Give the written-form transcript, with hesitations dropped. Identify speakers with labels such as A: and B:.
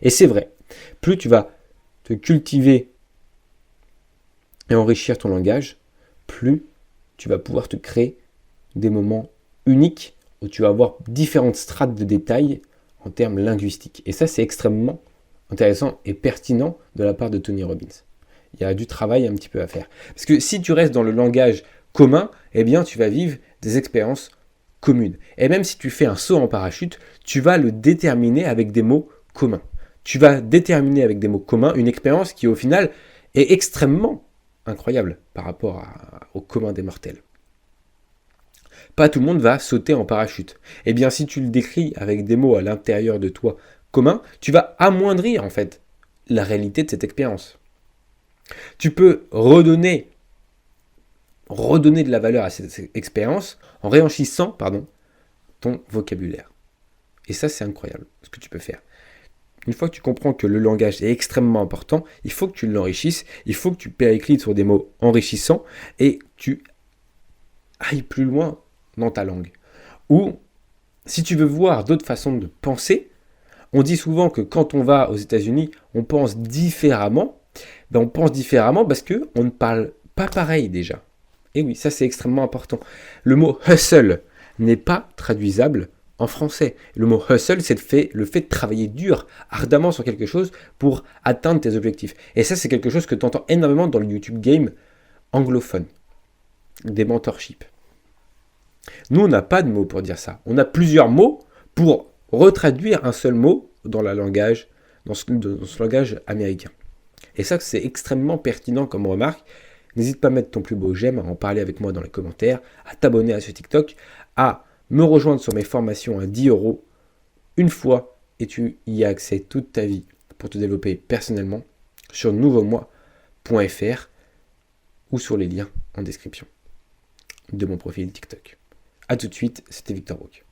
A: Et c'est vrai, plus tu vas te cultiver et enrichir ton langage, plus tu vas pouvoir te créer des moments uniques où tu vas avoir différentes strates de détails en termes linguistiques. Et ça, c'est extrêmement intéressant et pertinent de la part de Tony Robbins. Il y a du travail un petit peu à faire. Parce que si tu restes dans le langage commun, eh bien, tu vas vivre des expériences communes. Et même si tu fais un saut en parachute, tu vas le déterminer avec des mots communs. Tu vas déterminer avec des mots communs une expérience qui, au final, est extrêmement incroyable par rapport au commun des mortels. Pas tout le monde va sauter en parachute. Eh bien, si tu le décris avec des mots à l'intérieur de toi communs, tu vas amoindrir en fait la réalité de cette expérience. Tu peux redonner de la valeur à cette expérience en réenrichissant ton vocabulaire. Et ça, c'est incroyable ce que tu peux faire. Une fois que tu comprends que le langage est extrêmement important, il faut que tu l'enrichisses, il faut que tu périclites sur des mots enrichissants et que tu ailles plus loin dans ta langue. Ou, si tu veux voir d'autres façons de penser, on dit souvent que quand on va aux États-Unis, on pense différemment. On pense différemment parce qu'on ne parle pas pareil déjà. Et oui, ça c'est extrêmement important. Le mot hustle n'est pas traduisable en français. Le mot hustle, c'est le fait de travailler dur, ardemment sur quelque chose pour atteindre tes objectifs. Et ça, c'est quelque chose que tu entends énormément dans le YouTube game anglophone, des mentorships. Nous, on n'a pas de mots pour dire ça. On a plusieurs mots pour retraduire un seul mot dans ce langage américain. Et ça, c'est extrêmement pertinent comme remarque. N'hésite pas à mettre ton plus beau j'aime, à en parler avec moi dans les commentaires, à t'abonner à ce TikTok, à me rejoindre sur mes formations à 10 € une fois et tu y as accès toute ta vie pour te développer personnellement sur nouveaumois.fr ou sur les liens en description de mon profil TikTok. A tout de suite, c'était Victor Brook.